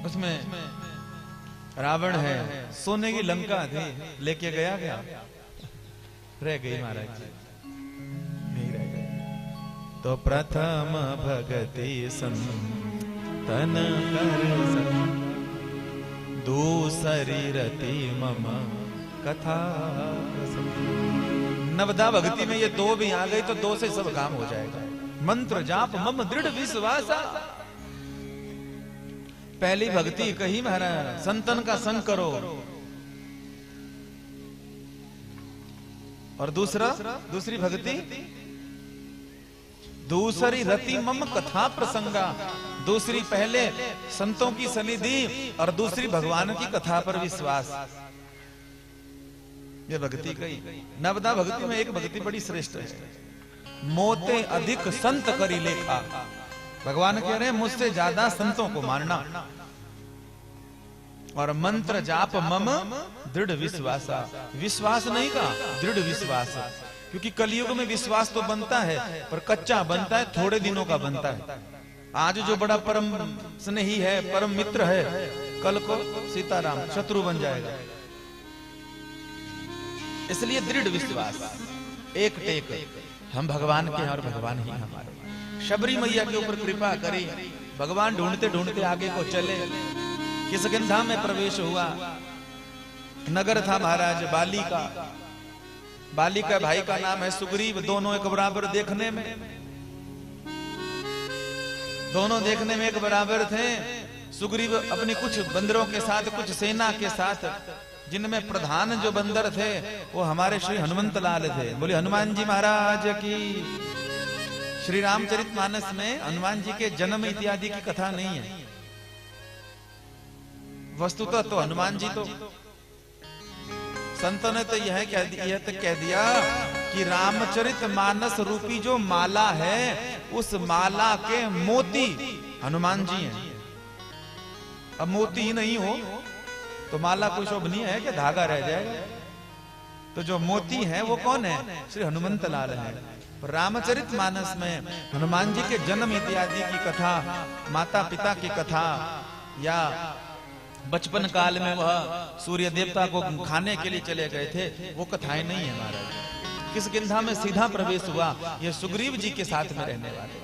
उसमें रावण है, सोने की लंका थी, लेके गया क्या रह गई महाराज जी, नहीं रह गई। तो प्रथम भगति संतन कर दूसरी रति मम कथा। नवदा भक्ति में ये दो भी आ गई तो दो से सब काम हो जाएगा। मंत्र जाप मम दृढ़ विश्वासा, पहली भक्ति कही महाराज संतन का संग करो, और दूसरी भक्ति दूसरी रति मम कथा प्रसंगा, दूसरी पहले संतों की सनिधि और दूसरी भगवान की कथा पर विश्वास। ये भक्ति कही। नवदा भक्ति में एक भक्ति बड़ी श्रेष्ठ है, मोते अधिक संत करी लेखा। भगवान कह रहे हैं मुझसे ज्यादा संतों को मानना। और मंत्र जाप मम दृढ़ विश्वासा, विश्वास नहीं का दृढ़ विश्वास, क्योंकि कलयुग में विश्वास तो बनता है पर कच्चा बनता है, थोड़े दिनों का बनता है। आज जो बड़ा परम स्नेही है, परम मित्र है, कल को सीताराम शत्रु बन जाएगा। इसलिए दृढ़ विश्वास, एक टेक हम भगवान के हैं और भगवान ही हमारे। शबरी मैया के ऊपर कृपा करी, भगवान ढूंढते ढूंढते आगे को चले। किष्किंधा में प्रवेश हुआ, नगर था महाराज बाली का। बाली का भाई का नाम है सुग्रीव। दोनों एक बराबर देखने में, दोनों देखने में एक बराबर थे। सुग्रीव अपनी कुछ बंदरों के साथ, कुछ सेना के साथ, जिनमें प्रधान जो बंदर थे वो हमारे श्री हनुमंत लाल थे। बोले हनुमान जी महाराज की। श्री रामचरितमानस में हनुमान जी के जन्म इत्यादि की कथा नहीं है। वस्तुतः तो हनुमान जी तो संतों ने तो यह कह दिया कि रामचरितमानस रूपी जो माला है उस माला के मोती हनुमान जी हैं। अब मोती ही नहीं हो तो माला कोई शोभनीय है कि धागा रह जाएगा। तो जो मोती है वो कौन है? श्री हनुमंत लाल है। रामचरितमानस में हनुमान जी के जन्म इत्यादि की कथा, माता पिता की कथा, या बचपन काल में वह सूर्य देवता को खाने के लिए चले गए थे, वो कथाएं नहीं है महाराज। किष्किंधा में सीधा प्रवेश हुआ। ये सुग्रीव जी के साथ में रहने वाले।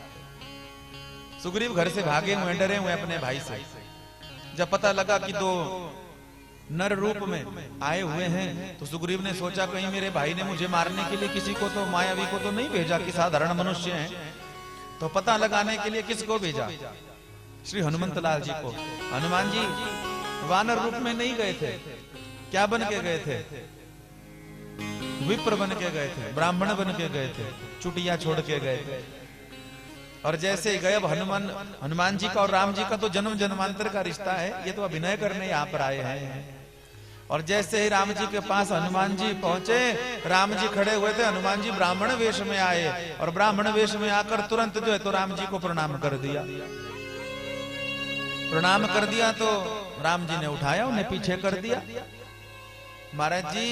सुग्रीव घर से भागे हुए, डरे हुए अपने भाई से। जब पता लगा कि दो नर रूप में आए हुए हैं तो सुग्रीव ने सोचा कहीं मेरे भाई ने मुझे मारने के लिए किसी को तो, मायावी को तो नहीं भेजा कि साधारण मनुष्य हैं। तो पता लगाने के लिए किसको भेजा? श्री हनुमंत लाल जी को। हनुमान जी वानर रूप में नहीं गए थे। क्या बन के गए थे? विप्र बन के गए थे, ब्राह्मण बन के गए थे, चुटिया छोड़ के गए थे। और जैसे ही गए, हनुमान जी का और राम जी का तो जन्म जन्मांतर का रिश्ता है, ये तो अभिनय करने यहाँ पर आए हैं। और जैसे ही राम जी के पास हनुमान जी पहुंचे, राम जी खड़े हुए थे, हनुमान जी ब्राह्मण वेश में आए और ब्राह्मण वेश में आकर तुरंत जो है तो राम जी को प्रणाम कर दिया। प्रणाम कर दिया तो राम जी ने उठाया, उन्हें पीछे कर दिया। महाराज जी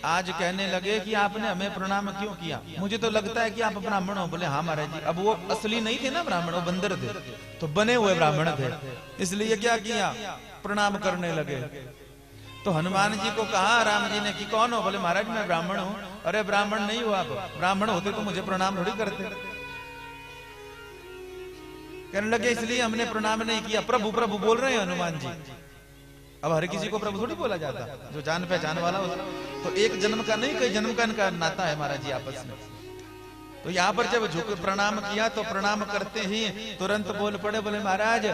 आज कहने लगे कि आपने हमें प्रणाम क्यों किया? मुझे तो लगता है कि आप ब्राह्मण हो। बोले हाँ महाराज जी। अब वो असली नहीं थे ना ब्राह्मण, वो बंदर थे, तो बने हुए ब्राह्मण थे, इसलिए क्या किया? प्रणाम करने लगे। तो हनुमान जी को कहा राम जी ने कि कौन हो? बोले महाराज मैं ब्राह्मण हूं। अरे ब्राह्मण नहीं हो आप, ब्राह्मण होते तो मुझे प्रणाम थोड़ी करते। कहने लगे इसलिए हमने प्रणाम नहीं किया। प्रभु प्रभु बोल रहे हैं हनुमान जी। अब हर किसी को प्रभु थोड़ी बोला जाता, जो जान पहचान वाला होता। तो एक जन्म का नहीं, कई जन्म का नाता है महाराज जी आपस में। तो यहाँ पर जब झुक प्रणाम किया तो प्रणाम करते ही तुरंत बोल पड़े, बोले महाराज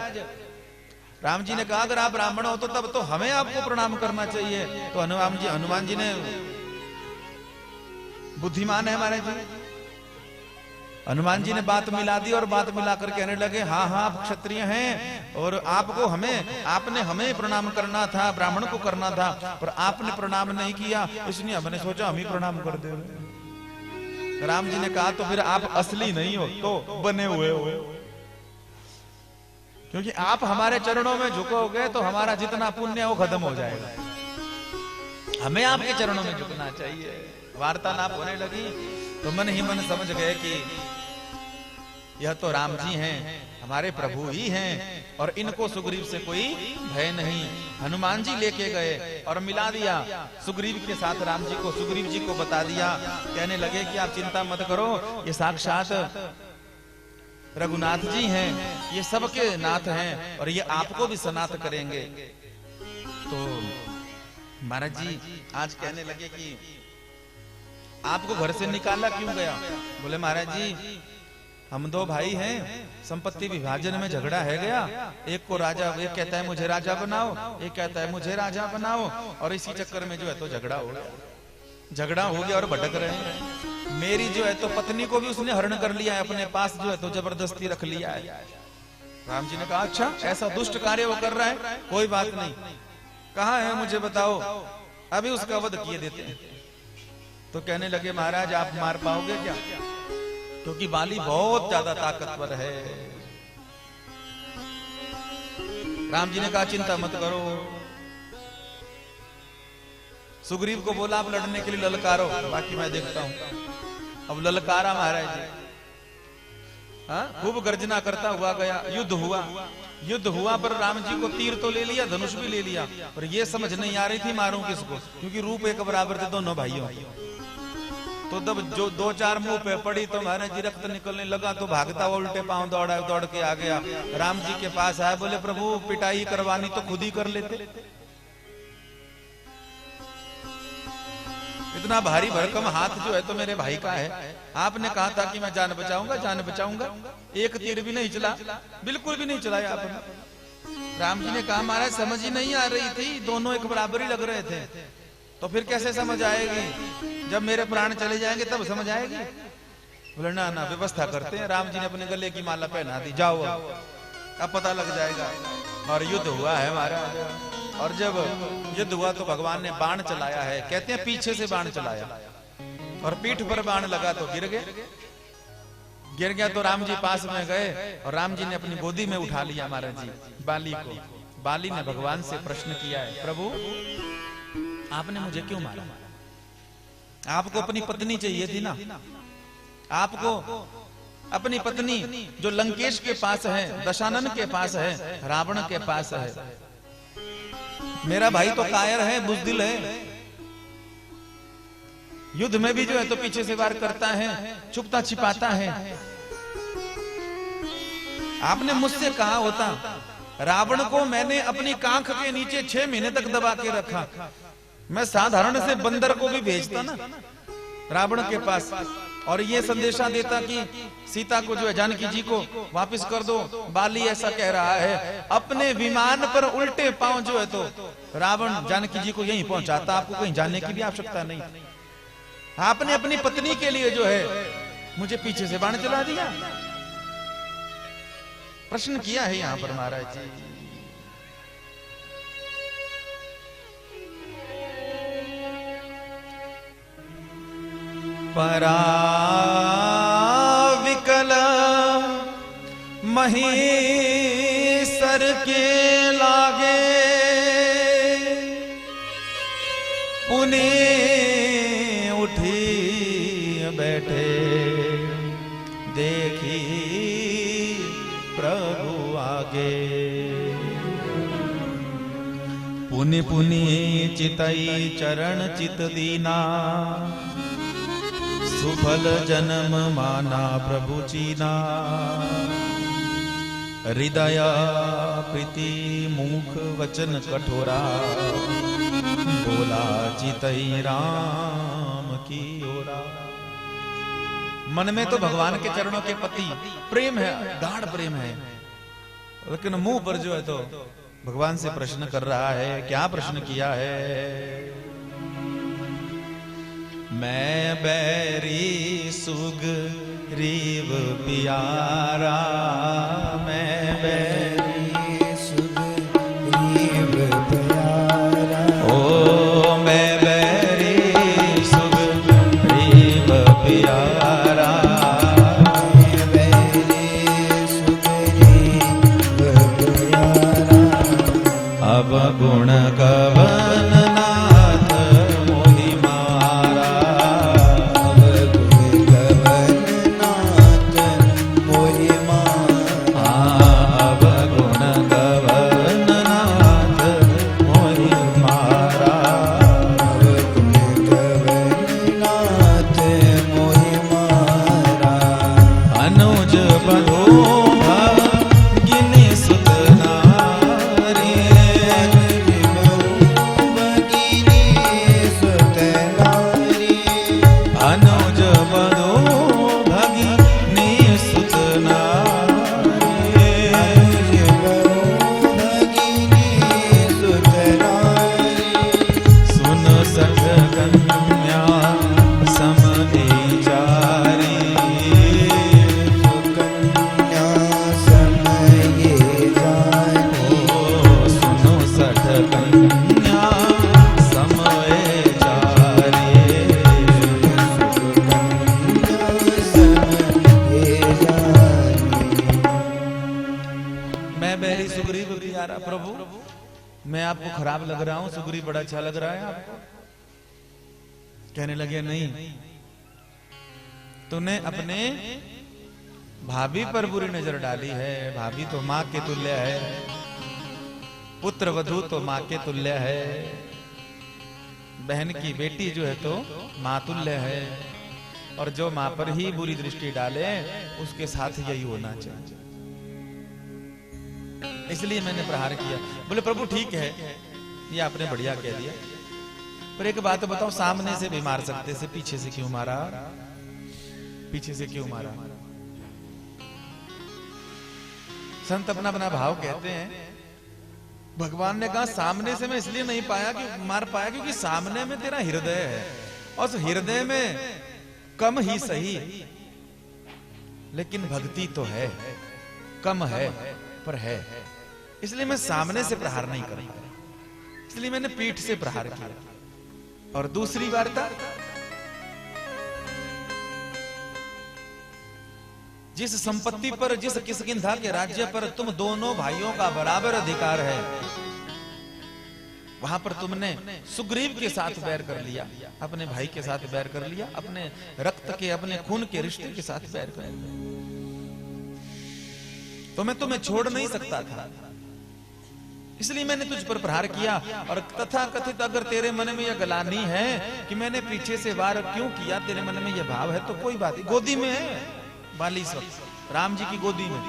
राम जी ने कहा अगर आप ब्राह्मण हो तो तब तो हमें आपको प्रणाम करना चाहिए। तो हनुमान जी ने, बुद्धिमान है महाराज जी, हनुमान जी ने बात मिला दी और बात मिलाकर कहने लगे हाँ हाँ आप क्षत्रिय हैं और आपको आपने हमें प्रणाम करना था, ब्राह्मण को करना था, पर आपने प्रणाम नहीं किया, इसलिए हमने सोचा हम ही प्रणाम कर दे। राम जी ने कहा तो फिर आप असली नहीं हो, तो बने हुए हो, क्योंकि आप हमारे चरणों में झुकोगे तो हमारा जितना पुण्य है वो खत्म हो जाएगा। हमें आपके चरणों में झुकना चाहिए। वार्तालाप होने लगी तो मन ही मन समझ गए कि यह तो राम जी हैं, हमारे प्रभु ही हैं, और इनको सुग्रीव से कोई भय नहीं। हनुमान जी लेके गए और मिला दिया सुग्रीव के साथ राम जी को, सुग्रीव जी को बता दिया। कहने लगे कि आप चिंता मत करो, ये साक्षात रघुनाथ जी हैं, ये सबके नाथ हैं और ये आपको भी सनाथ करेंगे। तो महाराज जी आज कहने लगे कि आपको घर से निकाला क्यों गया? बोले महाराज जी हम दो भाई हैं, संपत्ति विभाजन में झगड़ा है गया, एक को राजा, एक कहता है मुझे राजा बनाओ, एक कहता है मुझे राजा बनाओ, और इसी चक्कर में जो है तो झगड़ा हो गया और भटक रहे हैं। मेरी जो है तो पत्नी को भी उसने हरण कर लिया है, अपने पास जो है तो जबरदस्ती रख लिया है। राम जी ने कहा अच्छा ऐसा दुष्ट कार्य वो कर रहा है, कोई बात नहीं, कहाँ है मुझे बताओ, अभी उसका वध किए देते हैं। तो कहने लगे महाराज आप मार पाओगे क्या? क्योंकि बाली बहुत ज्यादा ताकतवर है। राम जी ने कहा चिंता मत करो। सुग्रीव को बोला आप लड़ने के लिए ललकारो, बाकी मैं देखता हूं। अब ललकारा महाराज जी, हाँ खूब गर्जना करता हुआ गया। युद्ध हुआ पर राम जी को तीर तो ले लिया, धनुष भी ले लिया, पर ये समझ नहीं आ रही थी मारूं किसको, क्योंकि रूप एक बराबर थे दोनों भाइयों। तो जब जो दो चार मुंह पे पड़ी तो महाराज जी रक्त निकलने लगा, तो भागता हुआ उल्टे पांव दौड़ के आ गया, राम जी के पास आया। बोले प्रभु पिटाई करवानी तो खुद ही कर लेते, इतना भारी भरकम हाथ जो है तो मेरे भाई का है। आपने कहा था कि मैं जान बचाऊंगा, एक तीर भी नहीं चला, बिल्कुल भी नहीं चलाया आपने। राम जी ने कहा महाराज समझ ही नहीं आ रही थी, दोनों एक बराबर ही लग रहे थे, तो फिर कैसे समझ आएगी? जब मेरे प्राण चले जाएंगे तब समझ आएगी। बोले ना व्यवस्था करते हैं। राम जी ने अपने गले की माला पहना दी, जाओ अब पता लग जाएगा। और युद्ध हुआ है महाराज, और जब युद्ध हुआ तो भगवान ने बाण चलाया है, कहते हैं पीछे से बाण चलाया, और पीठ पर बाण लगा तो गिर गया। तो राम जी पास में गए और राम जी ने अपनी गोदी में उठा लिया महाराज जी बाली को। बाली ने भगवान से प्रश्न किया है, प्रभु आपने मुझे क्यों मारा? आपको अपनी पत्नी चाहिए थी ना, आपको अपनी पत्नी जो लंकेश के पास है, दशानन के पास है, रावण के पास है। मेरा भाई तो कायर है, बुजदिल है, युद्ध में भी जो है तो पीछे से वार करता है, छुपता छिपाता है। आपने मुझसे कहा होता, रावण को मैंने अपनी कांख के नीचे 6 महीने तक दबा के रखा, मैं साधारण से बंदर को भी भेजता ना रावण के पास, और ये संदेशा देता कि सीता को जो है जानकी जी को वापस कर दो। बाली ऐसा कह रहा है, अपने विमान पर उल्टे पांव जो है तो रावण जानकी जी को यहीं पहुंचाता, आपको कहीं जाने की भी आवश्यकता नहीं। आपने अपनी पत्नी के लिए जो है मुझे पीछे से बाण चला दिया। प्रश्न किया है यहां पर महाराज जी। पराविकल महीसर के लागे, पुनि उठी बैठे, देखी प्रभु आगे। पुनि पुनि चितई चरण चित दीना, सुफल जन्म माना प्रभु चीना। हृदय प्रीति मुख वचन कठोरा, बोला चितई राम की ओरा। मन में तो भगवान के चरणों के प्रति प्रेम है, गाढ़ प्रेम है, लेकिन मुंह पर जो है तो भगवान से प्रश्न कर रहा है। क्या प्रश्न किया है? मैं बैरी सुग्रीव प्यारा, मैं बैरी सुग्रीव प्यारा, ओ मैं बैरी सुग्रीव प्यारा, मैं बैरी सुग्रीव प्यारा। अब गुण कवन नाथ मोहि मारा, अब गुण कवन नाथ मोहि कन्या समय जारे, मैं बैरी सुग्रीव प्यारा प्रभु, मैं आपको खराब लग रहा हूं, सुग्रीव बड़ा अच्छा लग रहा है आपको। कहने लगे नहीं, तूने अपने भाभी पर बुरी नजर डाली है। भाभी तो माँ के तुल्य है, पुत्र वधू तो माँ के तुल्य है, बहन की बेटी जो है तो माँ तुल्य है, और जो माँ पर ही बुरी दृष्टि डाले उसके साथ यही होना चाहिए। इसलिए मैंने प्रहार किया। बोले प्रभु ठीक है, ये आपने बढ़िया कह दिया, पर एक बात बताओ, सामने से भी मार सकते से पीछे से क्यों मारा? पीछे से क्यों मारा? संत अपना अपना भाव कहते हैं। भगवान ने कहा सामने से मैं इसलिए नहीं पाया कि मार पाया क्योंकि सामने में तेरा हृदय है, और उस हृदय में कम ही सही लेकिन भक्ति तो है, कम है पर है, इसलिए मैं सामने से प्रहार नहीं कर पाया, इसलिए मैंने पीठ से प्रहार किया। और दूसरी वार्ता, जिस संपत्ति पर, जिस किष्किंधा के राज्य पर तुम दोनों भाइयों का बराबर अधिकार है, वहां पर तुमने सुग्रीव के साथ बैर कर लिया, अपने भाई के साथ बैर कर लिया, अपने रक्त के, अपने खून के रिश्ते के साथ बैर कर लिया, तो मैं तुम्हें छोड़ नहीं सकता था, इसलिए मैंने तुझ पर प्रहार किया। और तथा कथित अगर तेरे मन में यह गलानी है कि मैंने पीछे से वार क्यों किया, तेरे मन में यह भाव है तो कोई बात नहीं, गोदी में है बाली सब, राम जी की गोदी में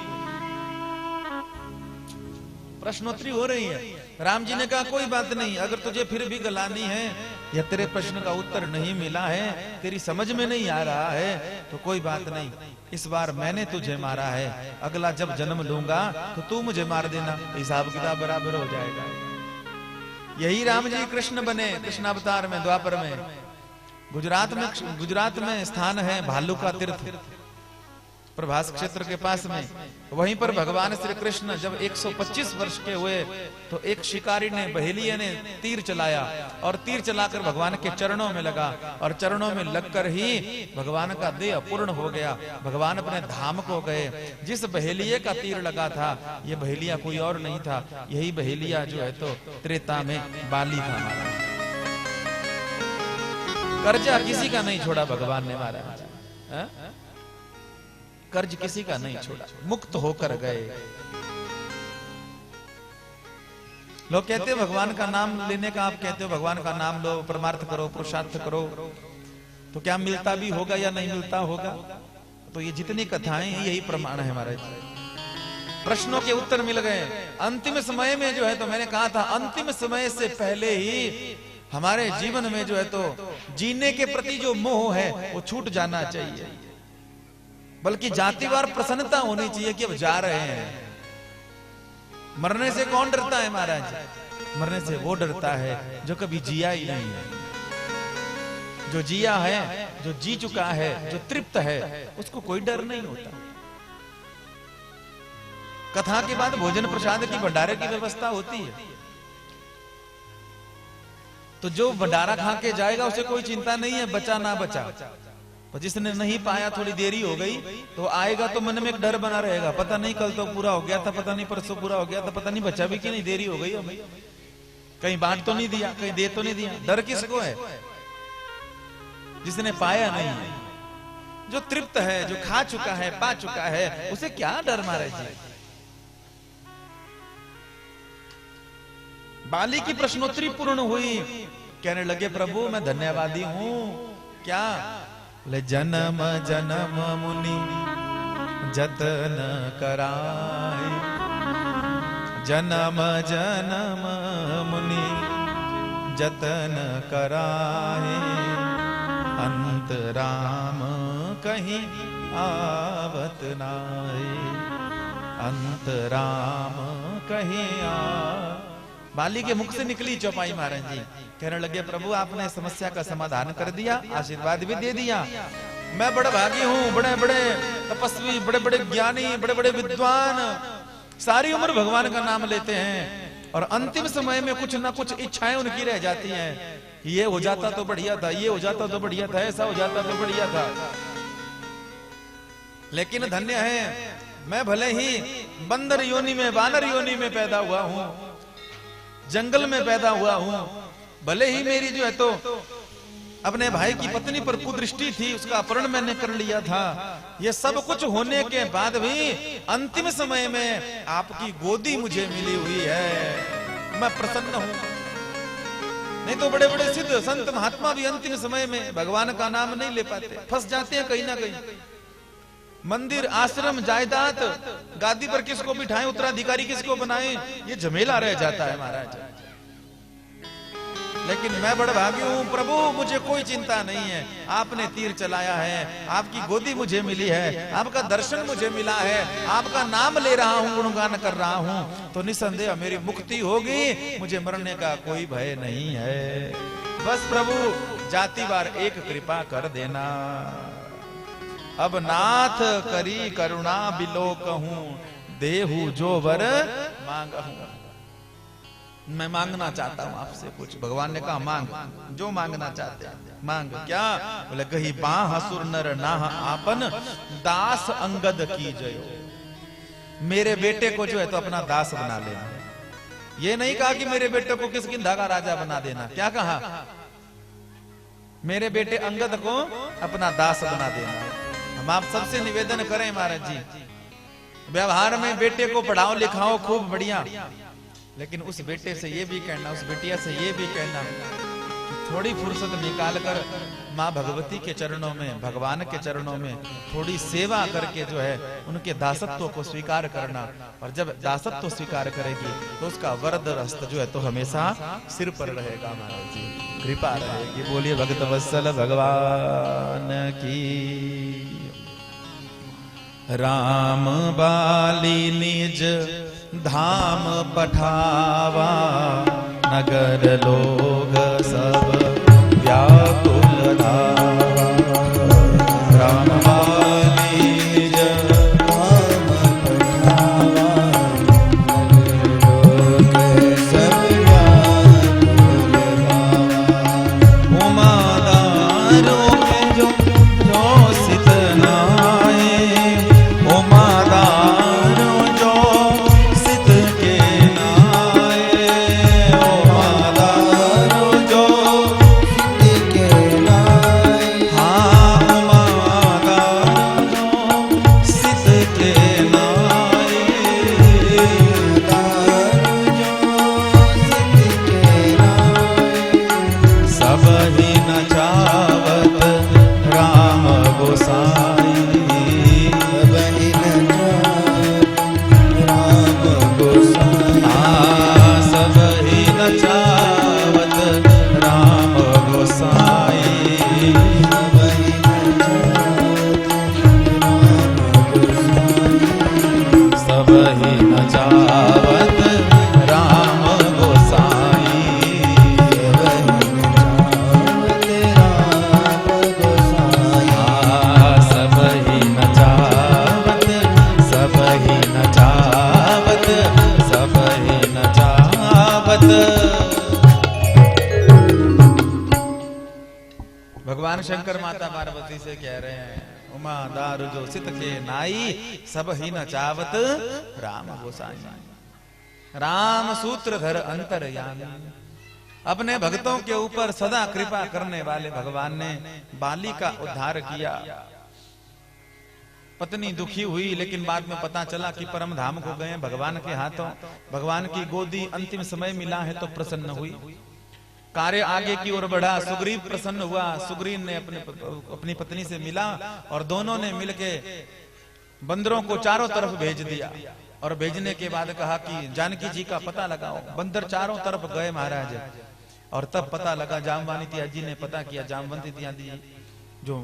प्रश्नोत्तरी हो रही है। राम जी ने कहा कोई बात नहीं, अगर तुझे फिर भी गलानी है या तेरे प्रश्न का उत्तर नहीं मिला है, तेरी समझ में नहीं आ रहा है, तो कोई बात नहीं, इस बार मैंने तुझे मारा है, अगला जब जन्म लूंगा तो तू मुझे मार देना, हिसाब किताब बराबर हो जाएगा। यही राम जी कृष्ण बने, कृष्ण अवतार में, द्वापर में। गुजरात में स्थान है भालू का तीर्थ, प्रभास क्षेत्र के पास में। वहीं पर भगवान श्री कृष्ण जब 125 वर्ष के हुए तो एक शिकारी ने, बहेलिये ने तीर चलाया, और तीर चलाकर भगवान के चरणों में लगा, और चरणों में लगकर ही भगवान का देह पूर्ण हो गया, भगवान अपने धाम को गए। जिस बहेलिये का तीर लगा था, ये बहेलिया कोई और नहीं था, यही बहेलिया जो है तो त्रेता में बाली था। कर्जा किसी का नहीं छोड़ा भगवान ने मारा, कर्ज किसी का नहीं छोड़ा, मुक्त होकर गए। लोग कहते हैं भगवान का नाम लेने का, आप कहते हो भगवान का नाम लो, परमार्थ करो, पुरुषार्थ करो, तो क्या मिलता भी होगा या नहीं मिलता होगा? तो ये जितनी कथाएं यही प्रमाण है महाराज। प्रश्नों के उत्तर मिल गए। अंतिम समय में जो है तो मैंने कहा था, अंतिम समय से पहले ही हमारे जीवन में जो है तो जीने के प्रति जो मोह है वो छूट जाना चाहिए, बल्कि जातिवार प्रसन्नता होनी चाहिए कि अब जा रहे हैं। मरने से कौन डरता है महाराज? मरने से वो डरता है जो कभी जिया ही नहीं है। जो जिया है, जो जी चुका है, जो तृप्त है, उसको कोई डर नहीं होता। कथा के बाद भोजन प्रसाद की भंडारे की व्यवस्था होती है, तो जो भंडारा खा के जाएगा उसे कोई चिंता नहीं है बचा ना बचा। तो जिसने नहीं पाया, थोड़ी देरी हो गई, तो आएगा तो मन में एक डर बना रहेगा, पता नहीं कल तो पूरा हो गया था, पता नहीं परसों पूरा हो गया था, पता नहीं बचा भी कि नहीं, देरी हो गई है, कहीं बांट तो नहीं दिया, कहीं दे तो नहीं दिया। डर किसको है? जिसने पाया नहीं है, जो तृप्त है, जो खा चुका है, पा चुका है, उसे क्या डर महाराज जी। बाली की प्रश्नोत्तरी पूर्ण हुई, कहने लगे प्रभु मैं धन्यवादी हूं। क्या? ले जन्म जन्म मुनि जतन कराए, जन्म जन्म मुनि जतन कराए, अंत राम कहीं आवत नाए, अंत राम कहीं आ। बाली के मुख से निकली चौपाई महाराज जी, कहने लगे प्रभु आपने समस्या का समाधान कर दिया, आशीर्वाद भी दे दिया। मैं बड़ा भागी हूँ, बड़े बड़े तपस्वी, बड़े बड़े ज्ञानी, बड़े बड़े विद्वान सारी उम्र भगवान का नाम लेते हैं, और अंतिम समय में कुछ ना कुछ इच्छाएं उनकी रह जाती हैं, ये हो जाता तो बढ़िया था, ये हो जाता तो बढ़िया था, ऐसा हो जाता तो बढ़िया था। लेकिन धन्य है, मैं भले ही बंदर योनि में, वानर योनि में पैदा हुआ हूं, जंगल में पैदा हुआ हूं, भले ही मेरी जो है तो अपने भाई की पत्नी पर कुदृष्टि थी, उसका अपहरण मैंने कर लिया था, ये सब कुछ होने के बाद भी अंतिम समय में आपकी गोदी मुझे मिली हुई है, मैं प्रसन्न हूं। नहीं तो बड़े बड़े सिद्ध संत महात्मा भी अंतिम समय में भगवान का नाम नहीं ले पाते, फंस जाते हैं कहीं ना कहीं। मंदिर, आश्रम, जायदाद, गादी पर किसको बिठाएं, उत्तराधिकारी किसको बनाएं, ये झमेला रह जाता है महाराज। लेकिन मैं बड़ा भागी हूं प्रभु, मुझे कोई चिंता नहीं है, आपने तीर चलाया है, आपकी गोदी मुझे मिली है, आपका दर्शन मुझे मिला है, आपका नाम ले रहा हूं, गुणगान कर रहा हूं, तो निसंदेह मेरी मुक्ति होगी, मुझे मरने का कोई भय नहीं है। बस प्रभु जाति बार एक कृपा कर देना। अब नाथ करी करुणा बिलो कहूं, देहु जो वर मांगहूं। मैं मांगना चाहता हूं आपसे कुछ। भगवान ने कहा मांग, जो मांगना चाहते हैं मांग। क्या बोले, कही बाह असुर नर नाह आपन, दास अंगद की जयो। मेरे बेटे को जो है तो अपना दास बना लेना। ये नहीं कहा कि मेरे बेटे को किसकिंधा का राजा बना देना, क्या कहा, मेरे बेटे अंगद को अपना दास बना देना। हम आप सबसे निवेदन करें महाराज जी, व्यवहार में बेटे को पढ़ाओ लिखाओ खूब बढ़िया, लेकिन उस बेटे से ये भी कहना, उस बेटिया से ये भी कहना कि थोड़ी फुर्सत निकाल कर माँ भगवती के चरणों में, भगवान के चरणों में थोड़ी सेवा करके जो है उनके दासत्व को स्वीकार करना। और जब दासत्व स्वीकार करेगी तो उसका वरद हस्त जो है तो हमेशा सिर पर रहेगा महाराज जी, कृपा रहेगी। बोलिए भक्त वत्सल भगवान की। राम बाली निज धाम पठावा, नगर लोग सब व्याकुल धावा। राम बाली निज धाम पठावा, नगर लोग सब व्याकुल धावा। उमा दारों में जो सित नाए, उमा दारों जो भगवान शंकर माता पार्वती से कह रहे हैं, उमा दारु जो सित के नाई, सब ही न चावत राम गोसाई। राम सूत्रधर अंतर्यामी, अपने भक्तों के ऊपर सदा कृपा करने वाले भगवान ने बाली का उद्धार किया। पत्नी दुखी हुई, लेकिन बाद में पता चला कि परम धाम को गए भगवान के हाथों, भगवान की गोदी अंतिम समय मिला है तो प्रसन्न हुई। कार्य आगे की ओर बढ़ा, सुग्रीव प्रसन्न हुआ, सुग्रीव ने अपनी पत्नी से मिला और दोनों ने मिलके बंदरों को चारों तरफ भेज दिया। और भेजने के बाद कहा कि जानकी जी का पता लगाओ। बंदर चारों तरफ गए महाराज, और तब पता लगा, जामवानी इत्यादि ने पता किया, जामवंत इत्यादि जो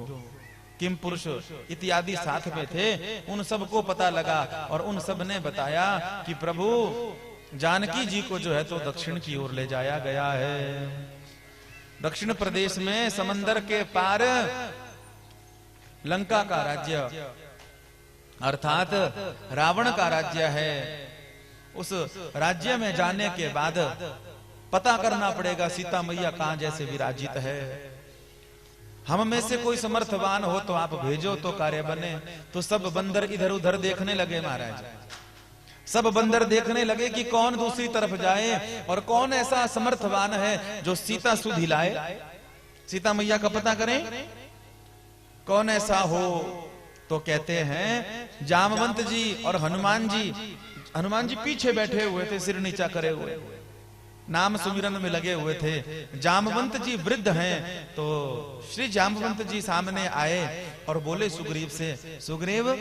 किम पुरुष इत्यादि साथ में थे, उन सबको पता लगा और उन सब ने बताया कि प्रभु जानकी जी को जो है तो दक्षिण की ओर ले जाया गया है। दक्षिण प्रदेश में समंदर के पार लंका का राज्य अर्थात रावण का राज्य है। उस राज्य में जाने के बाद पता करना पड़ेगा सीता मैया कहां जैसे विराजित है। हम में से कोई समर्थवान हो तो आप भेजो तो कार्य बने। तो सब बंदर इधर उधर देखने लगे महाराज, सब बंदर देखने लगे कि कौन दूसरी तरफ जाए और कौन ऐसा समर्थवान है जो सीता सुधि लाए, सीता मैया का पता करें कौन ऐसा हो। तो कहते हैं जामवंत जी और हनुमान जी पीछे बैठे हुए थे, सिर नीचा करे हुए, नाम सुमिरन में लगे हुए थे। जामवंत जी वृद्ध हैं, तो श्री जामवंत जी सामने आए और बोले सुग्रीव से, सुग्रीव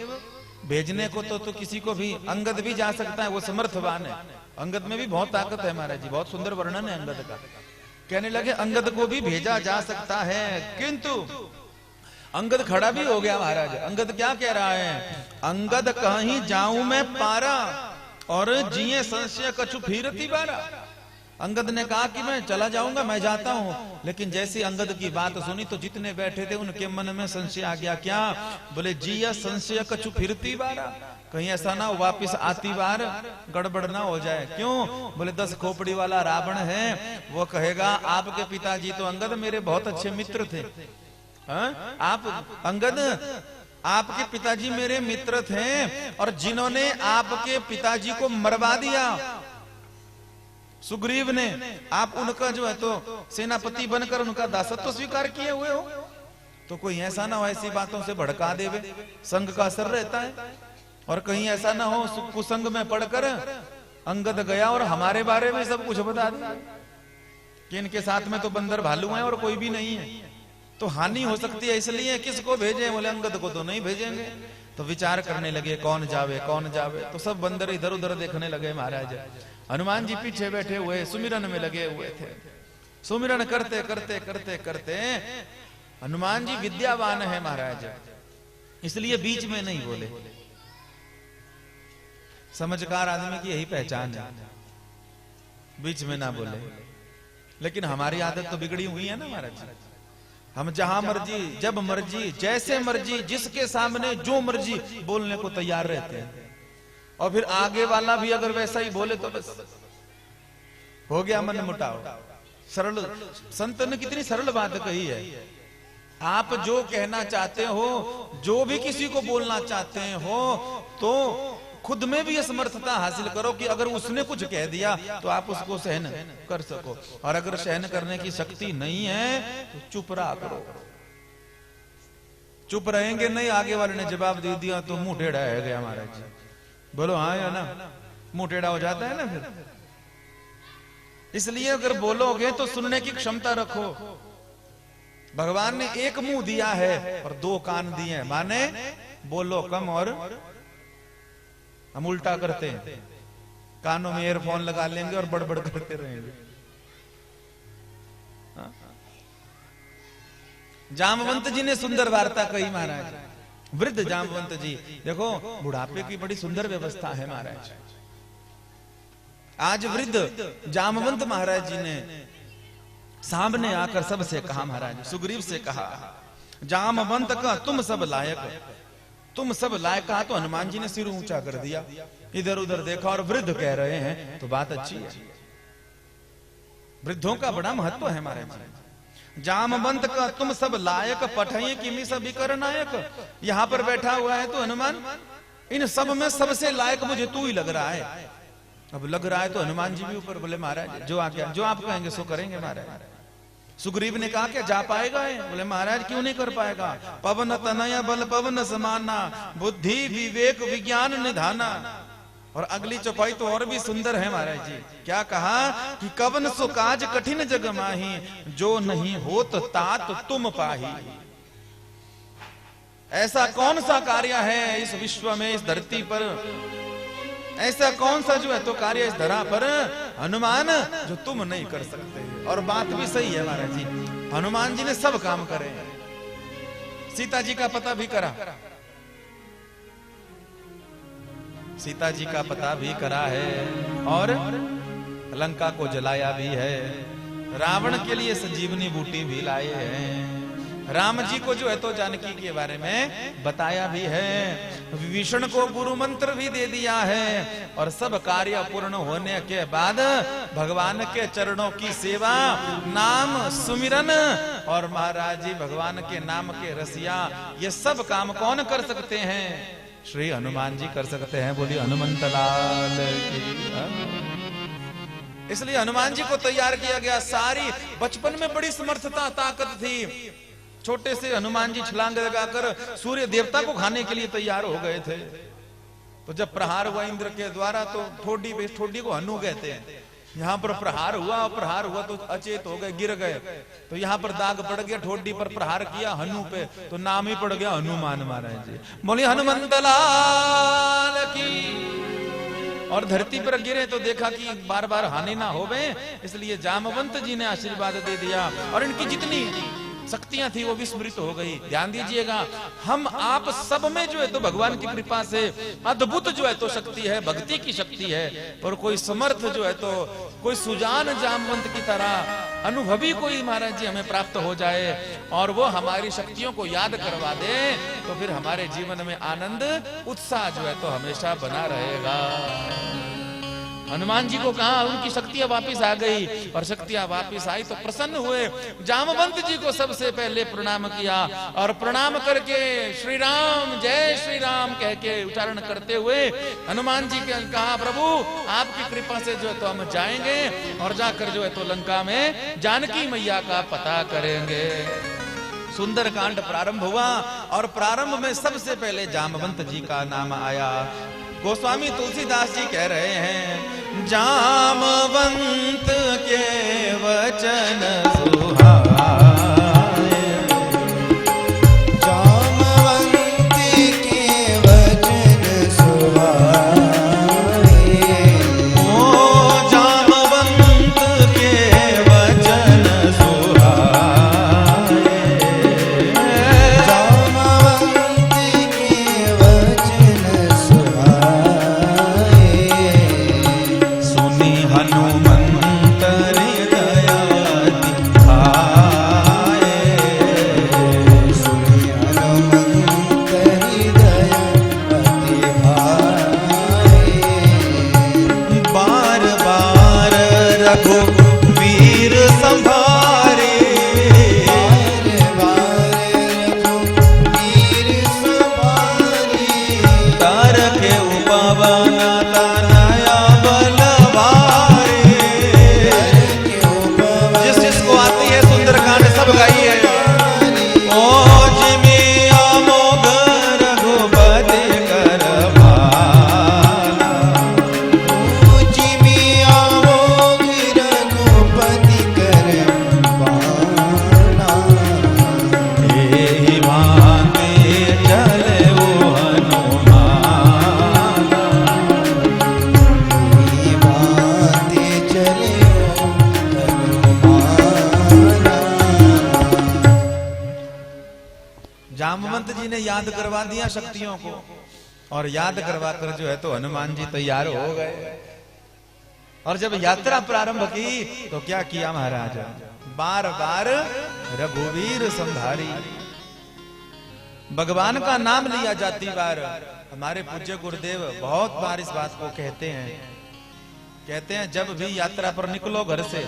भेजने को तो किसी को भी, अंगद भी जा सकता है, वो समर्थवान है, अंगद में भी बहुत ताकत है महाराज जी, बहुत सुंदर वर्णन है अंगद का। कहने लगे अंगद को भी भेजा जा सकता है, किंतु अंगद खड़ा भी हो गया महाराज। अंगद क्या कह रहा है, अंगद कहीं जाऊं मैं पारा और जिए संशय कछु फिरती बारा। अंगद ने कहा कि मैं चला जाऊंगा, मैं जाता हूं, लेकिन जैसे अंगद की बात सुनी तो जितने बैठे थे उनके मन में संशय आ गया। क्या? बोले जिया संशय कछु फिरती बारा, कहीं ऐसा ना वापिस आती बार गड़बड़ ना हो जाए। क्यों? बोले 10 खोपड़ी वाला रावण है, वो कहेगा आपके पिताजी तो अंगद मेरे बहुत अच्छे मित्र थे। आप अंगद, आपके पिताजी मेरे मित्र थे और जिन्होंने आपके पिताजी को मरवा दिया सुग्रीव ने, आप उनका जो है तो सेनापति बनकर उनका दासत्व स्वीकार किए हुए हो। तो कोई ऐसा ना हो ऐसी बातों से भड़का देवे, संग का असर रहता है। और कहीं ऐसा ना हो कुसंग में पढ़कर अंगद गया और हमारे बारे में सब कुछ बता दिया कि इनके साथ में तो बंदर भालू हैं और कोई भी नहीं है, तो हानि हो सकती है, इसलिए किसको भेजे? बोले अंगद को तो नहीं भेजेंगे। तो विचार करने लगे कौन जावे कौन जावे। तो सब बंदर इधर उधर देखने लगे महाराज। हनुमान जी पीछे बैठे हुए सुमिरन में लगे हुए थे। सुमिरन करते करते करते करते हनुमान जी विद्यावान है महाराज, इसलिए बीच में नहीं बोले। समझदार आदमी की यही पहचान है, बीच में ना बोले। लेकिन हमारी आदत तो बिगड़ी हुई है ना महाराज, हम जहां मर्जी जब मर्जी जैसे मर्जी जिसके सामने जो मर्जी बोलने को तैयार रहते हैं। और फिर आगे वाला भी अगर वैसा ही बोले तो बस हो गया मन मुटाव। सरल संत ने कितनी सरल बात कही है। आप जो कहना चाहते हो, जो भी किसी को बोलना चाहते हो, तो खुद में भी असमर्थता हासिल करो कि अगर उसने कुछ कह दिया तो आप उसको सहन कर सको। और अगर सहन करने की शक्ति नहीं है तो चुप रहा करो। चुप रहेंगे नहीं, आगे वाले ने जवाब दे दिया तो मुंह टेढ़ा है गया महाराज। बोलो हाँ या ना, मुंह टेढ़ा हो जाता है ना फिर। इसलिए अगर बोलोगे तो सुनने की क्षमता रखो। भगवान ने एक मुंह दिया है और 2 कान दिए हैं, माने बोलो कम और हम उल्टा करते हैं, कानों में ईयरफोन लगा लेंगे और बड़बड़ करते रहेंगे। जामवंत जी ने सुंदर वार्ता कही महाराज। वृद्ध जामवंत जी, देखो बुढ़ापे की बड़ी सुंदर व्यवस्था है महाराज। आज वृद्ध जामवंत महाराज जी ने सामने आकर सबसे कहा, महाराज सुग्रीव से कहा, जामवंत का तुम सब लायक, तुम सब लायक। कहा तो हनुमान जी ने सिर ऊंचा कर दिया, इधर उधर देखा और वृद्ध कह रहे हैं तो बात अच्छी है। वृद्धों का बड़ा महत्व है महाराज। जामवंत का तुम सब लायक, पठये किमी सभी कर नायक। यहां पर बैठा हुआ है तो हनुमान, इन सब में सबसे लायक मुझे तू ही लग रहा है। अब लग रहा है तो हनुमान जी भी ऊपर बोले, महाराज जो आप कहेंगे सो करेंगे महाराज। सुग्रीव ने कहा क्या जा पाएगा है? बोले महाराज क्यों नहीं कर पाएगा। पवन तनय बल पवन समाना, बुद्धि विवेक विज्ञान निधाना। और अगली चौपाई तो और भी सुंदर है महाराज जी। क्या कहा कि कवन सो काज कठिन जग माही, जो नहीं होत तात तुम पाही। ऐसा कौन सा कार्य है इस विश्व में, इस धरती पर, ऐसा कौन सा जो है तो कार्य इस धरा पर हनुमान जो तुम नहीं कर सकते। और बात भी सही है महाराज जी, हनुमान जी ने सब काम करे। सीता जी का पता भी करा, सीता जी का पता भी करा है और लंका को जलाया भी है। रावण के लिए संजीवनी बूटी भी लाए हैं। राम जी को जो है तो जानकी के बारे में बताया भी है, विभीषण को गुरु मंत्र भी दे दिया है, और सब कार्य पूर्ण होने के बाद भगवान के चरणों की सेवा, नाम सुमिरन, और महाराज जी भगवान के नाम के रसिया, ये सब काम कौन कर सकते हैं? श्री हनुमान जी कर सकते हैं। बोलिए हनुमंत लाल की। इसलिए हनुमान जी को तैयार किया गया। सारी बचपन में बड़ी समर्थता ताकत थी। छोटे से हनुमान जी छलांग लगाकर सूर्य देवता को खाने के लिए तैयार हो गए थे। तो जब प्रहार हुआ इंद्र के द्वारा तो ठोडी को हनु कहते हैं। यहाँ पर प्रहार हुआ तो अचेत हो गए, गिर गए। तो यहाँ पर दाग पड़ गया, ठोडी पर प्रहार किया हनु पे, तो नाम ही पड़ गया हनुमान महाराज जी। बोलिए हनुमंत लाल की। और धरती पर गिरे तो देखा कि बार बार हानि ना होवे, इसलिए जामवंत जी ने आशीर्वाद दे दिया, और इनकी जितनी शक्तियां थी वो विस्मृत हो गई। ध्यान दीजिएगा, हम आप सब में जो है तो भगवान की कृपा से अद्भुत जो है तो शक्ति है, भक्ति की शक्ति है। पर कोई समर्थ जो है तो कोई सुजान जामवंत की तरह अनुभवी कोई महाराज जी हमें प्राप्त हो जाए और वो हमारी शक्तियों को याद करवा दे, तो फिर हमारे जीवन में आनंद उत्साह जो है तो हमेशा बना रहेगा। हनुमान जी को कहा, उनकी शक्तियां वापस आ गई, और शक्तियां वापस आई तो प्रसन्न हुए। जामवंत जी को सबसे पहले प्रणाम किया, और प्रणाम करके श्री राम जय श्री राम कह के उच्चारण करते हुए हनुमान जी के कहा, प्रभु आपकी कृपा से जो है तो हम जाएंगे और जाकर जो है तो लंका में जानकी मैया का पता करेंगे। सुंदर कांड प्रारंभ हुआ, और प्रारंभ में सबसे पहले जामवंत जी का नाम आया। गोस्वामी तुलसीदास जी कह रहे हैं, जामवंत के वचन सुहाए, जामवंत के वचन सुहाए, ओ जामवंत के वचन सुहाए, जामवंत के वचन सुहाए, सुनी हनुमंत हृदय दिखाए, सुनि हनुमंत हृदय अति भाए, बार बार रघुवीर संभारे, बार रघुवीर संभारे, तार के उपवन तनया बलवारे। जिस जिसको आती है सुंदरकांड सब गाइए। ओ जिमि अमोघ रघुपति कर भाला, जिमि अमोघ रघुपति कर भाला, एहि भांति चले ओ हनुमाना, ये बातें चले हनुमाना। जामवंत जी ने याद करवा दिया शक्तियों को, और याद करवा कर जो है तो हनुमान जी तैयार हो गए। और जब यात्रा प्रारंभ की तो क्या किया महाराज, बार बार रघुवीर संभारी, भगवान का नाम लिया जाती बार। हमारे पूज्य गुरुदेव बहुत बार इस बात को कहते हैं जब भी यात्रा पर निकलो घर से,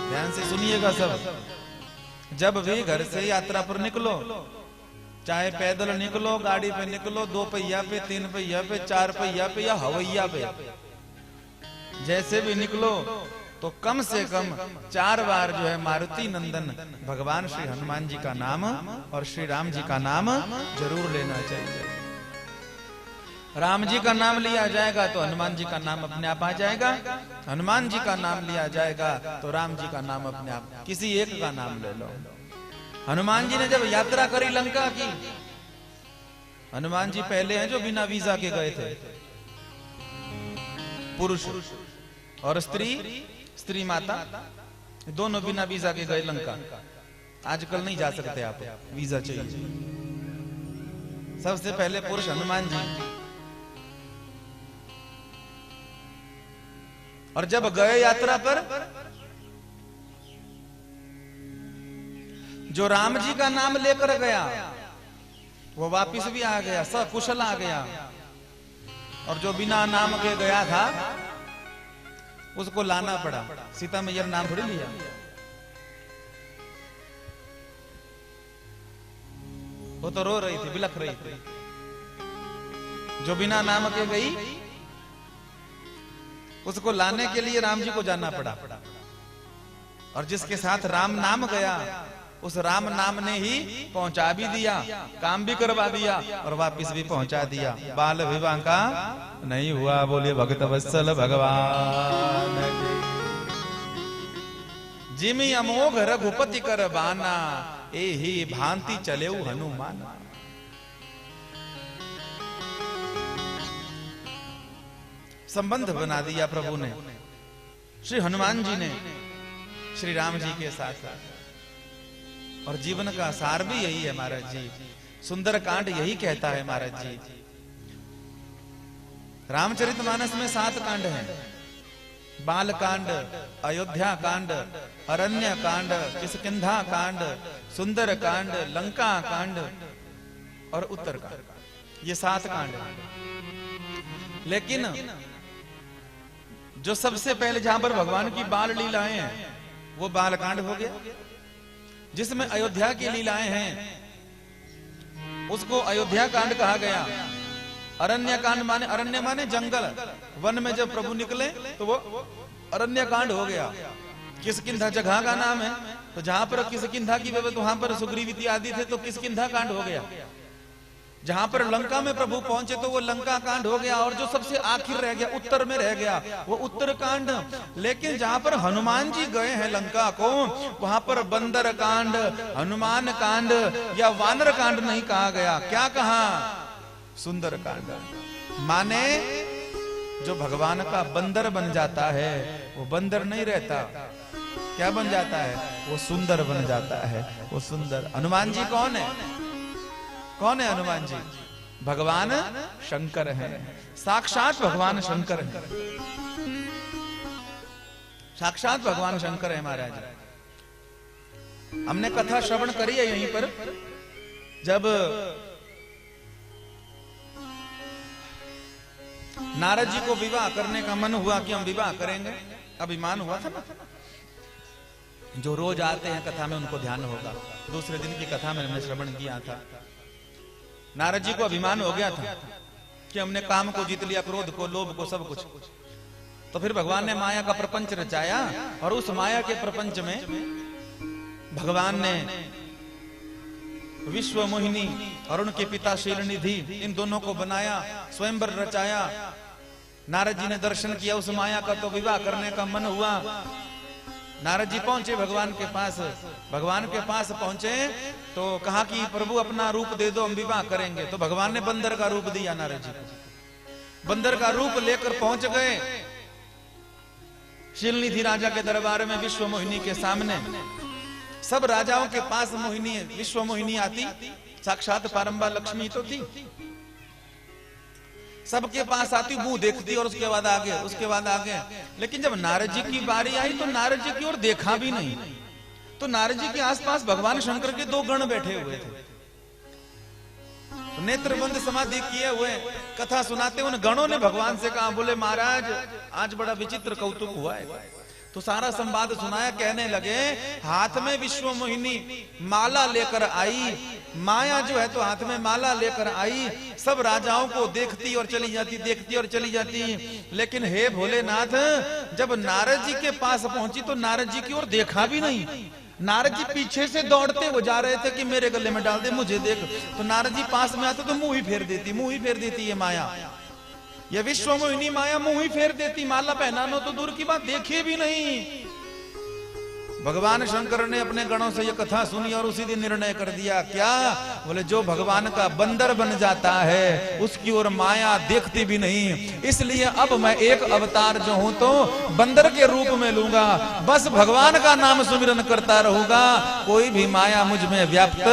ध्यान से सुनिएगा सब, जब भी घर से यात्रा पर निकलो, चाहे पैदल निकलो, गाड़ी पे निकलो, 2 पहिया पे, 3 पहिया पे, 4 पहिया पे या हवैया पे, जैसे भी निकलो तो कम से कम 4 बार जो है मारुति नंदन भगवान श्री हनुमान जी का नाम और श्री राम जी का नाम जरूर लेना चाहिए। राम जी का नाम लिया जाएगा तो हनुमान जी का नाम अपने आप आ जाएगा, हनुमान जी का नाम लिया जाएगा तो राम जी का नाम अपने आप, किसी एक का नाम ले लो। हनुमान जी ने जब यात्रा करी लंका की, हनुमान जी पहले हैं जो बिना वीजा के गए थे, पुरुष और स्त्री माता दोनों बिना वीजा के गए लंका। आजकल नहीं जा सकते आप, वीजा चाहिए। सबसे पहले पुरुष हनुमान जी, और जब गए यात्रा पर जो राम जी का नाम लेकर गया वो वापिस भी आ गया, सकुशल आ गया। और जो बिना नाम के गया था उसको लाना पड़ा। सीता मैया ने नाम थोड़ी लिया। वो तो रो रही थी, बिलख रही थी। जो बिना नाम के गई उसको लाने के लिए राम जी को जाना पड़ा। और जिसके साथ राम नाम गया उस राम नाम ने ही पहुंचा भी दिया, काम भी करवा दिया और वापिस भी पहुंचा दिया। बाल विवाह का नहीं हुआ। बोलिए भक्त वत्सल भगवान की। जिमि अमोघ रघुपति कर बाना, ए ही भांति चले हनुमान। संबंध बना दिया प्रभु ने, श्री हनुमान जी ने श्री राम जी के साथ। और जीवन का सार भी यही है महाराज जी। सुंदर कांड यही कहता है महाराज जी। रामचरितमानस में 7 कांड हैं। बाल कांड, अयोध्या कांड, अरण्य कांड, किष्किंधा कांड, सुंदर कांड, लंका कांड और उत्तर कांड। ये 7 कांड हैं। लेकिन जो सबसे पहले जहां पर भगवान की बाल लीलाएं हैं वो बाल कांड हो गया। जिसमें अयोध्या की लीलाएं हैं उसको अयोध्या कांड कहा गया। अरण्य कांड माने, अरण्य माने जंगल, वन में जब प्रभु निकले तो वो अरण्य कांड हो गया। किष्किंधा जगह का नाम है, तो जहां पर किष्किंधा की व्यवस्था वहां पर सुग्रीव इत्यादि थे तो किष्किंधा कांड हो गया। जहां पर लंका में प्रभु पहुंचे तो वो लंका कांड हो गया। और जो सबसे आखिर रह गया, उत्तर में रह गया, वो उत्तर कांड। लेकिन जहां पर हनुमान जी गए हैं लंका को, वहां पर बंदर कांड, हनुमान कांड या वानर कांड नहीं कहा गया। क्या कहा? सुंदर कांड। माने जो भगवान का बंदर बन जाता है वो बंदर नहीं रहता। क्या बन जाता है? वो सुंदर बन जाता है। वो सुंदर। हनुमान जी कौन है? कौन है हनुमान जी? भगवान शंकर है। साक्षात भगवान शंकर है। साक्षात भगवान शंकर है महाराज। हमने कथा श्रवण करी है यहीं पर। जब नारद जी को विवाह करने का मन हुआ कि हम विवाह करेंगे, अभिमान हुआ था ना। जो रोज आते हैं कथा में उनको ध्यान होगा। दूसरे दिन की कथा में हमने श्रवण किया था। नारद जी को अभिमान हो गया था कि हमने काम को जीत लिया, क्रोध को, लोभ को, सब कुछ। तो फिर भगवान ने माया का प्रपंच रचाया और उस माया के प्रपंच में भगवान ने विश्व मोहिनी और उनके पिता शीलनिधि इन दोनों को बनाया, स्वयंवर रचाया। नारद जी ने दर्शन किया उस माया का, तो विवाह करने का मन हुआ। नारद जी पहुंचे भगवान के पास। भगवान के पास पहुंचे तो कहा कि प्रभु अपना रूप दे दो, हम विवाह करेंगे। तो भगवान ने बंदर का रूप दिया नारद जी को। बंदर का रूप लेकर पहुंच गए शीलनिधि राजा के दरबार में, विश्व मोहिनी के सामने। सब राजाओं के पास मोहिनी, विश्व मोहिनी आती, साक्षात पारंबा लक्ष्मी तो थी। सबके पास आती, मुंह देखती और उसके बाद आगे, उसके बाद आगे। लेकिन जब नारद जी की बारी आई तो नारद जी की ओर देखा भी नहीं। तो नारद जी के आसपास भगवान शंकर के 2 गण बैठे हुए थे, नेत्रबंद समाधि किए हुए कथा सुनाते। उन गणों ने भगवान से कहा, बोले महाराज आज बड़ा विचित्र कौतुक हुआ है। तो सारा संवाद सुनाया। कहने लगे, हाथ में विश्व मोहिनी माला लेकर आई, माया जो है तो हाथ में माला लेकर आई, सब राजाओं को देखती और चली जाती, देखती और चली जाती। लेकिन हे भोलेनाथ, जब नारद जी के पास पहुंची तो नारद जी की ओर देखा भी नहीं। नारद जी पीछे से दौड़ते हो जा रहे थे कि मेरे गले में डाल दे, मुझे देख। तो नारद जी पास में आते तो मुंह ही फेर देती, मुंह ही फेर देती ये माया। ये विश्व मोहिनी माया मुंह ही फेर देती। माला पहनानो तो दूर की बात, देखे भी नहीं। भगवान शंकर ने अपने गणों से यह कथा सुनी और उसी दिन निर्णय कर दिया। क्या? बोले जो भगवान का बंदर बन जाता है उसकी ओर माया देखती भी नहीं। इसलिए अब मैं एक अवतार जो हूं तो बंदर के रूप में लूंगा, बस भगवान का नाम सुमिरन करता रहूंगा, कोई भी माया मुझ में व्याप्त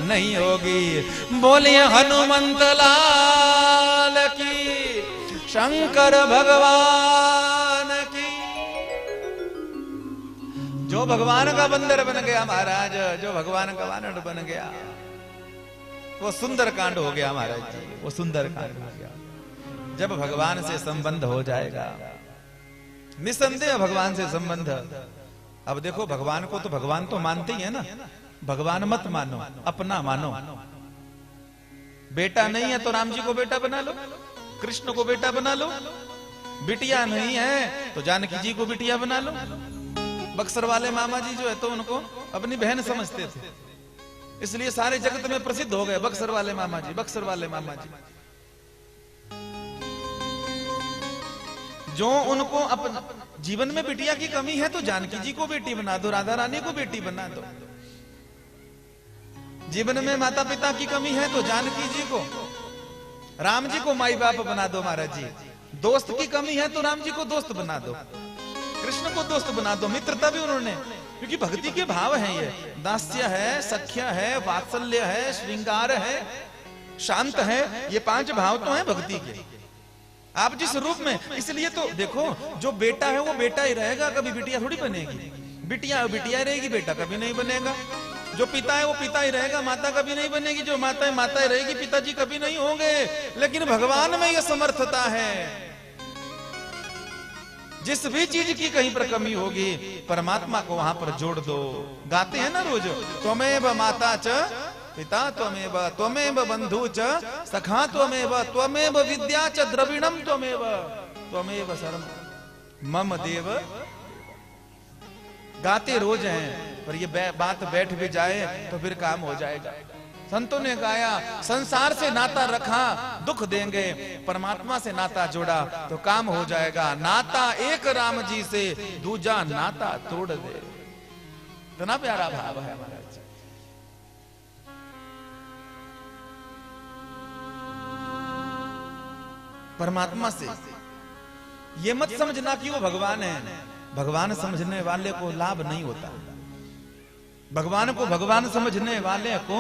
नहीं होगी। बोलिए हनुमंत लाल की, शंकर भगवान की। जो भगवान का बंदर बन गया महाराज, जो भगवान का वानर बन गया, वो सुंदर कांड हो गया महाराज जी, वो सुंदर कांड हो गया। जब भगवान से संबंध हो जाएगा, निसंदेह भगवान से संबंध। अब देखो भगवान को तो भगवान तो मानते ही है ना, भगवान मत मानो, अपना मानो। बेटा नहीं है तो राम जी को बेटा बना लो, कृष्ण को बेटा बना लो। बिटिया नहीं है तो जानकी जी को बिटिया बना लो। बक्सर वाले मामा जी जो है तो उनको अपनी बहन समझते थे, इसलिए सारे जगत में प्रसिद्ध हो गए बक्सर वाले मामा जी, बक्सर वाले मामा जी। जो उनको अपन जीवन में बिटिया की कमी है तो जानकी जी को बेटी बना दो, राधा रानी को बेटी बना दो। जीवन में माता पिता की कमी है तो जानकी जी को, राम जी को माई बाप बना दो महाराज जी। दोस्त की कमी है तो राम जी को दोस्त बना दो, कृष्ण को दोस्त बना दो। मित्रता भी उन्होंने, क्योंकि भक्ति के भाव हैं ये, दास्य है, सख्य है, वात्सल्य है, श्रृंगार है, शांत है, ये 5 भाव तो हैं भक्ति के। आप जिस रूप में, इसलिए तो देखो जो बेटा है वो बेटा ही रहेगा, कभी बिटिया थोड़ी बनेगी। बिटिया बिटिया रहेगी, बेटा कभी नहीं बनेगा। जो पिता है वो पिता ही रहेगा, माता कभी नहीं बनेगी। जो माता है माता ही रहेगी, पिताजी कभी नहीं होंगे। लेकिन भगवान में यह समर्थता है, जिस भी चीज की कहीं पर कमी होगी परमात्मा को वहां पर जोड़ दो। गाते हैं ना रोज, त्वमेव माता च पिता त्वमेव, त्वमेव बंधु च सखा त्वमेव, त्वमेव विद्या च द्रविणम त्वमेव, त्वमेव सर्वं मम देव। गाते रोज हैं, पर ये बात बैठ भी जाए तो फिर काम हो जाएगा। संतों ने गाया, संसार से नाता रखा दुख देंगे, परमात्मा से नाता जोड़ा तो काम हो जाएगा। नाता एक राम जी से, दूजा नाता तोड़ दे। इतना प्यारा भाव है हमारा। परमात्मा से ये मत समझना कि वो भगवान है। भगवान समझने वाले को लाभ नहीं होता। भगवान को भगवान समझने वाले को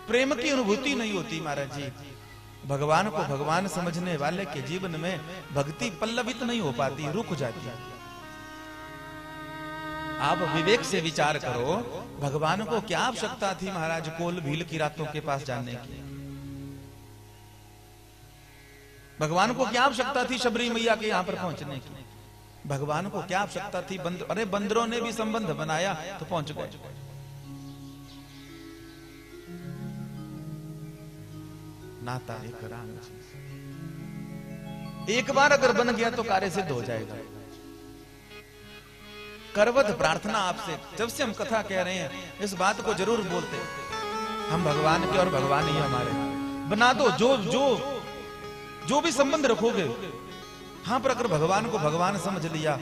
प्रेम की अनुभूति नहीं होती महाराज जी। भगवान को भगवान समझने वाले के जीवन में भक्ति पल्लवित नहीं हो पाती, रुक जाती है। आप विवेक से विचार करो, भगवान को क्या आवश्यकता थी महाराज कोल भील की रातों के पास जाने की? भगवान को क्या आवश्यकता थी शबरी मैया के यहां पर पहुंचने की? भगवान को क्या आवश्यकता थी अरे बंदरों ने भी संबंध बनाया तो पहुंच गए। नाता एक राम जी, एक बार अगर बन गया तो कार्य सिद्ध हो जाएगा। करवत प्रार्थना आपसे, जब से हम कथा कह रहे हैं इस बात को जरूर बोलते, हम भगवान के और भगवान ही हमारे। बना दो जो भी संबंध रखोगे, हाँ, पर अगर भगवान को भगवान समझ लिया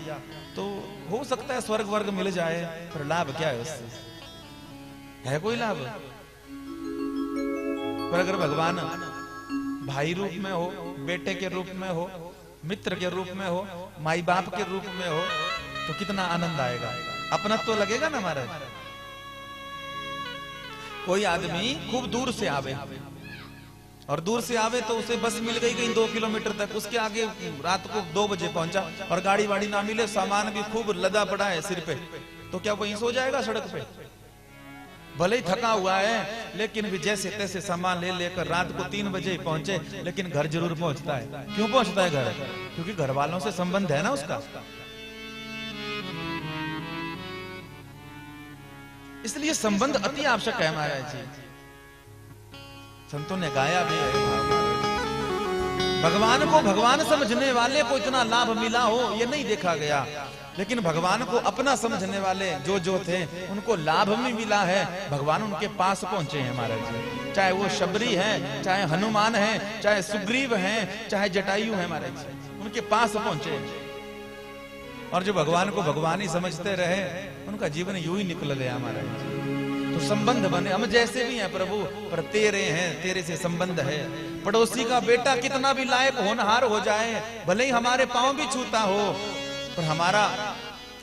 तो हो सकता है स्वर्ग वर्ग मिल जाए, पर लाभ क्या है उससे? है कोई लाभ? पर अगर भगवान भाई रूप में हो, बेटे के रूप में हो, मित्र के रूप में हो, माई बाप के रूप में हो, तो कितना आनंद आएगा, अपना तो लगेगा ना महाराज। कोई आदमी खूब दूर से आवे और दूर से आवे तो उसे बस मिल गई कहीं 2 किलोमीटर तक, उसके आगे रात को 2 बजे पहुंचा और गाड़ी वाड़ी ना मिले, सामान भी खूब लदा पड़ा है सिर पे, तो क्या वहीं सो जाएगा सड़क पे? भले ही थका हुआ है लेकिन भी जैसे तैसे सामान ले लेकर रात को 3 बजे पहुंचे, लेकिन घर जरूर पहुंचता है। क्यों पहुंचता है घर? क्योंकि घर वालों से संबंध है ना उसका। इसलिए संबंध अति आवश्यक है महाराज जी। संतों ने गाया भी है, भगवान को भगवान समझने वाले को इतना लाभ मिला हो ये नहीं देखा गया, लेकिन भगवान को अपना समझने वाले जो थे उनको लाभ भी मिला है। भगवान उनके पास पहुंचे हैं महाराज जी, चाहे वो शबरी है, चाहे हनुमान है, चाहे सुग्रीव है, चाहे जटायु है महाराज जी, उनके पास पहुंचे। और जो भगवान को भगवान ही समझते रहे उनका जीवन यूं ही निकल गया महाराज जी। तो संबंध बने, हम जैसे भी हैं प्रभु, पर तेरे हैं, तेरे से संबंध है। पड़ोसी का बेटा कितना भी लायक होनहार हो जाए, भले ही हमारे पांव भी छूता हो, पर हमारा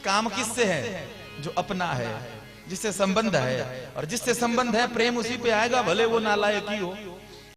काम किससे है? जो अपना है, जिससे संबंध है। और जिससे संबंध है प्रेम उसी पे आएगा, भले वो नालायक ही हो।